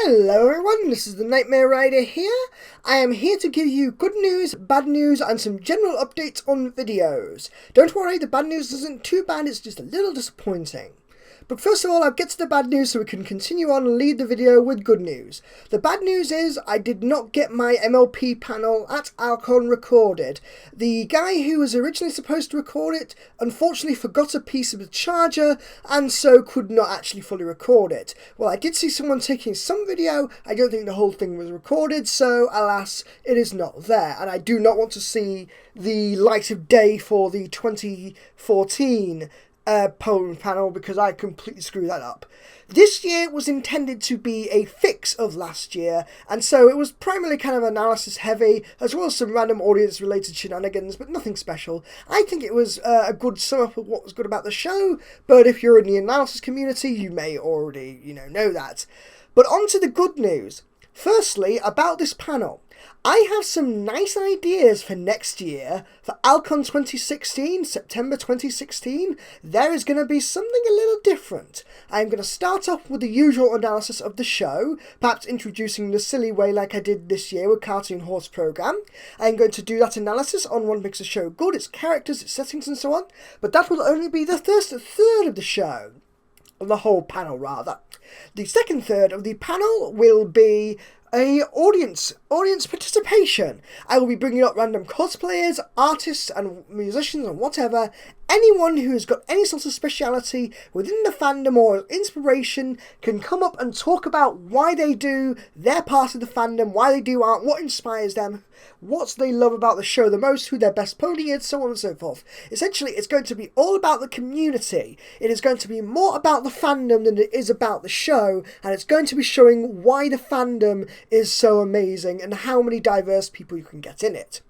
Hello everyone, this is the Nightmare Rider here. I am here to give you good news, bad news, and some general updates on videos. Don't worry, the bad news isn't too bad, it's just a little disappointing. But first of all, I'll get to the bad news so we can continue on and lead the video with good news. The bad news is I did not get my MLP panel at Alcon recorded. The guy who was originally supposed to record it unfortunately forgot a piece of the charger and so could not actually fully record it. Well, I did see someone taking some video. I don't think the whole thing was recorded, so alas, it is not there. And I do not want to see the light of day for the 2014 Poland panel because I completely screwed that up. This year was intended to be a fix of last year, and so it was primarily kind of analysis heavy, as well as some random audience related shenanigans, but nothing special. I think it was a good sum up of what was good about the show, but if you're in the analysis community, you may already, know that. But on to the good news. Firstly, about this panel. I have some nice ideas for next year. For Alcon 2016, September 2016, there is going to be something a little different. I'm going to start off with the usual analysis of the show, perhaps introducing the silly way like I did this year with Cartoon Horse Program. I'm going to do that analysis on what makes a show good, its characters, its settings and so on, but that will only be the first third of the show. The whole panel, rather. The second third of the panel will be audience participation. I will be bringing up random cosplayers, artists and musicians and whatever. Anyone who has got any sort of speciality within the fandom or inspiration can come up and talk about why they do their part of the fandom, why they do art, what inspires them, what they love about the show the most, who their best pony is, so on and so forth. Essentially, it's going to be all about the community. It is going to be more about the fandom than it is about the show, and it's going to be showing why the fandom is so amazing and how many diverse people you can get in it.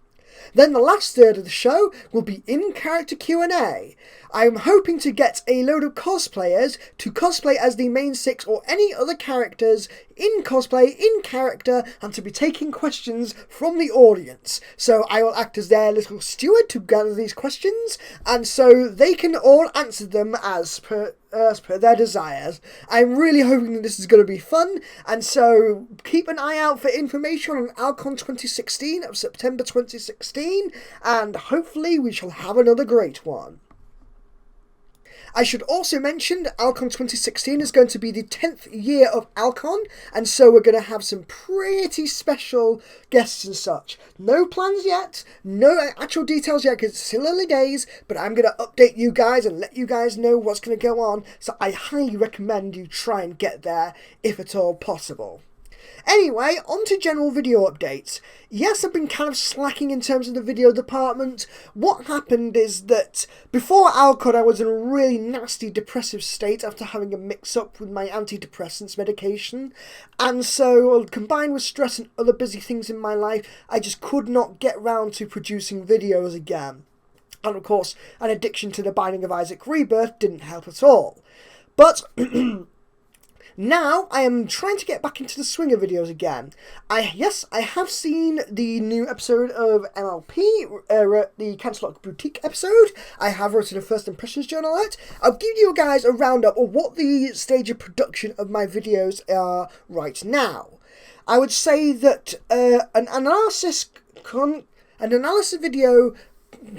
Then the last third of the show will be in-character Q&A. I am hoping to get a load of cosplayers to cosplay as the main six or any other characters in cosplay, in character, and to be taking questions from the audience. So I will act as their little steward to gather these questions, and so they can all answer them as per their desires. I'm really hoping that this is going to be fun, and so keep an eye out for information on Alcon 2016 of September 2016, and hopefully we shall have another great one. I should also mention that Alcon 2016 is going to be the 10th year of Alcon, and so we're going to have some pretty special guests and such. No plans yet, no actual details yet because it's still early days, but I'm going to update you guys and let you guys know what's going to go on, so I highly recommend you try and get there if at all possible. Anyway, on to general video updates. Yes, I've been kind of slacking in terms of the video department. What happened is that before Alcon I was in a really nasty depressive state after having a mix-up with my antidepressants medication. And so, combined with stress and other busy things in my life, I just could not get round to producing videos again. And of course, an addiction to The Binding of Isaac Rebirth didn't help at all. But now, I am trying to get back into the swing of videos again. I have seen the new episode of MLP, the Canterlot Boutique episode. I have written a first impressions journal on it. I'll give you guys a roundup of what the stage of production of my videos are right now. I would say that an analysis video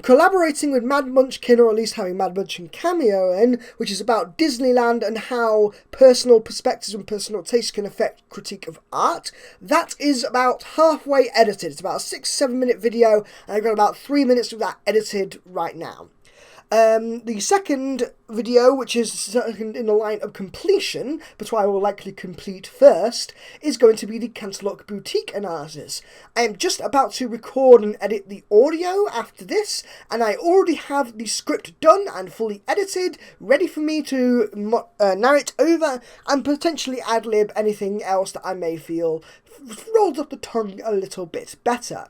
collaborating with Mad Munchkin, or at least having Mad Munchkin cameo in, which is about Disneyland and how personal perspectives and personal taste can affect critique of art. That is about halfway edited. It's about a 6-7 minute video, and I've got about 3 minutes of that edited right now. The second video, which is second in the line of completion, but I will likely complete first, is going to be the Canterlot Boutique analysis. I am just about to record and edit the audio after this, and I already have the script done and fully edited, ready for me to narrate over and potentially ad-lib anything else that I may feel rolls up the tongue a little bit better.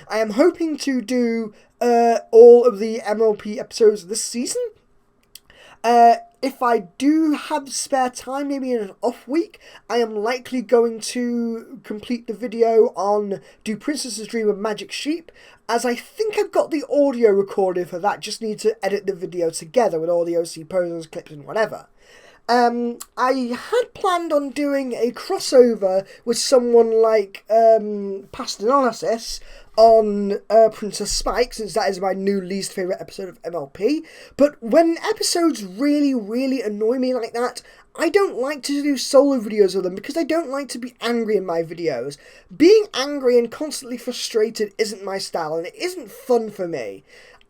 I am hoping to do all of the MLP episodes this season. If I do have spare time, maybe in an off week, I am likely going to complete the video on Do Princesses Dream of Magic Sheep, as I think I've got the audio recorded for that, just need to edit the video together with all the OC poses, clips and whatever. I had planned on doing a crossover with someone like Past Analysis on Princess Spike, since that is my new least favourite episode of MLP. But when episodes really, really annoy me like that, I don't like to do solo videos of them because I don't like to be angry in my videos. Being angry and constantly frustrated isn't my style, and it isn't fun for me.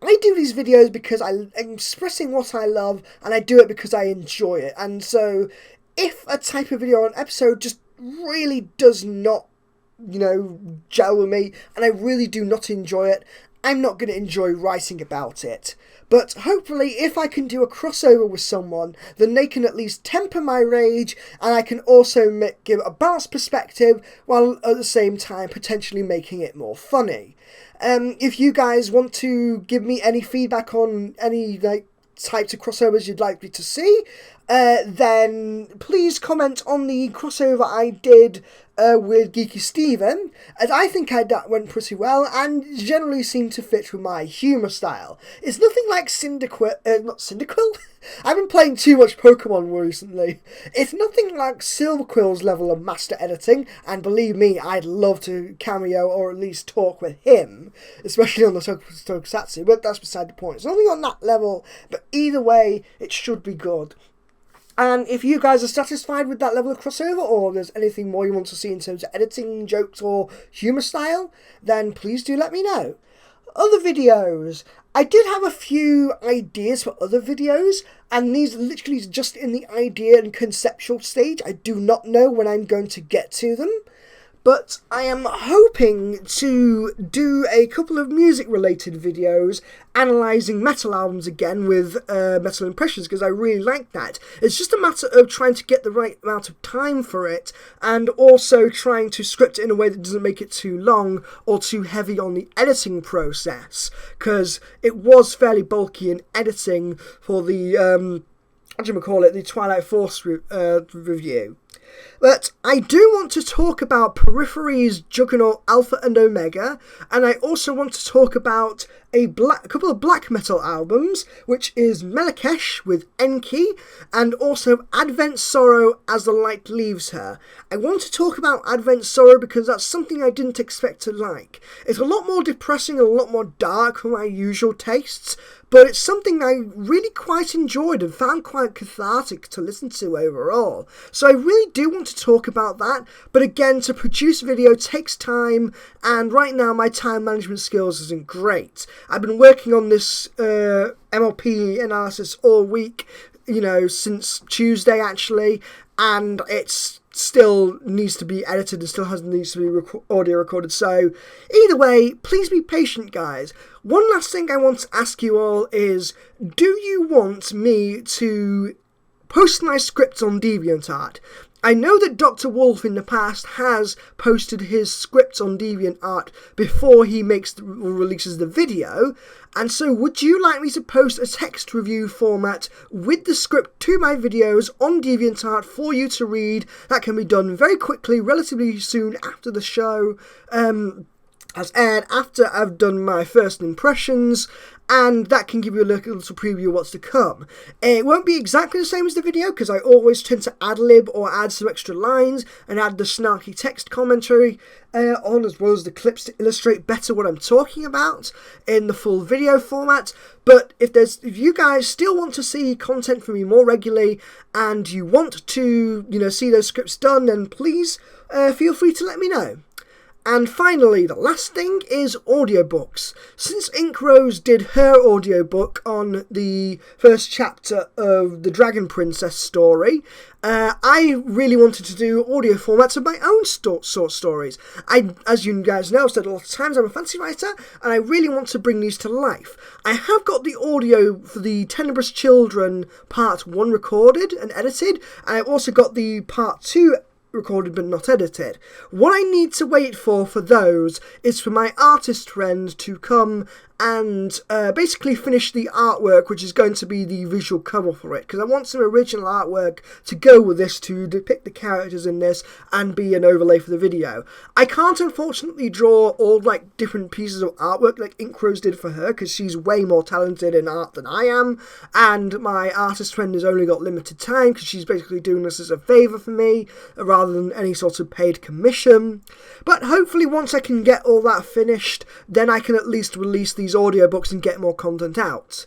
I do these videos because I'm expressing what I love, and I do it because I enjoy it. And so, if a type of video or an episode just really does not, gel with me, and I really do not enjoy it, I'm not going to enjoy writing about it. But hopefully, if I can do a crossover with someone, then they can at least temper my rage, and I can also give a balanced perspective, while at the same time potentially making it more funny. If you guys want to give me any feedback on any types of crossovers you'd like me to see, then please comment on the crossover I did with Geeky Steven, as I think that went pretty well and generally seemed to fit with my humour style. It's nothing like not Cyndaquil? I've been playing too much Pokemon recently. It's nothing like Silverquill's level of master editing, and believe me, I'd love to cameo or at least talk with him, especially on the Tokusatsu, but that's beside the point. It's nothing on that level, but either way, it should be good. And if you guys are satisfied with that level of crossover, or there's anything more you want to see in terms of editing, jokes, or humour style, then please do let me know. Other videos. I did have a few ideas for other videos, and these are literally just in the idea and conceptual stage. I do not know when I'm going to get to them, but I am hoping to do a couple of music-related videos analysing metal albums again with Metal Impressions, because I really like that. It's just a matter of trying to get the right amount of time for it, and also trying to script it in a way that doesn't make it too long or too heavy on the editing process, because it was fairly bulky in editing for the, the Twilight Force review. But I do want to talk about Periphery's Juggernaut Alpha and Omega, and I also want to talk about a couple of black metal albums, which is Melekesh with Enki, and also Advent Sorrow As the Light Leaves Her. I want to talk about Advent Sorrow because that's something I didn't expect to like. It's a lot more depressing and a lot more dark for my usual tastes, but it's something I really quite enjoyed and found quite cathartic to listen to overall. So I really do want to talk about that, but again, to produce video takes time, and right now my time management skills isn't great. I've been working on this MLP analysis all week, since Tuesday actually, and it's still needs to be edited and still needs to be audio recorded. So either way, please be patient, guys. One last thing I want to ask you all is, do you want me to post my scripts on DeviantArt? I know that Dr. Wolf in the past has posted his scripts on DeviantArt before he releases the video, and so would you like me to post a text review format with the script to my videos on DeviantArt for you to read? That can be done very quickly, relatively soon after the show has aired, after I've done my first impressions, and that can give you a little preview of what's to come. It won't be exactly the same as the video, because I always tend to ad-lib or add some extra lines and add the snarky text commentary on, as well as the clips to illustrate better what I'm talking about in the full video format. But if you guys still want to see content from me more regularly, and you want to, see those scripts done, then please feel free to let me know. And finally, the last thing is audiobooks. Since Ink Rose did her audiobook on the first chapter of the Dragon Princess story, I really wanted to do audio formats of my own sort stories. As you guys know, I've said a lot of times, I'm a fantasy writer, and I really want to bring these to life. I have got the audio for the Tenebrous Children Part 1 recorded and edited, and I've also got the Part 2 recorded but not edited. What I need to wait for those is for my artist friend to come and basically finish the artwork, which is going to be the visual cover for it, because I want some original artwork to go with this to depict the characters in this and be an overlay for the video. I can't unfortunately draw all like different pieces of artwork like Inkros did for her, because she's way more talented in art than I am, and my artist friend has only got limited time because she's basically doing this as a favour for me rather than any sort of paid commission. But hopefully once I can get all that finished, then I can at least release these audiobooks and get more content out.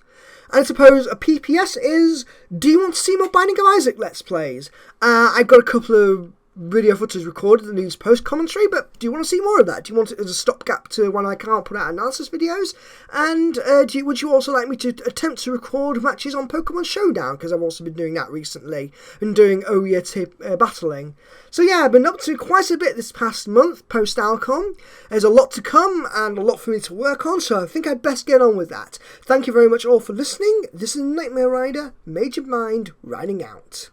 And I suppose a PPS is, do you want to see more Binding of Isaac Let's Plays? I've got a couple of video footage recorded that needs post-commentary, but do you want to see more of that? Do you want it as a stopgap to when I can't put out analysis videos? And would you also like me to attempt to record matches on Pokemon Showdown? Because I've also been doing that recently, and doing Ouya battling. So yeah, I've been up to quite a bit this past month, post-Alcon. There's a lot to come, and a lot for me to work on, so I think I'd best get on with that. Thank you very much all for listening. This is Nightmare Rider, Mage of Mind, riding out.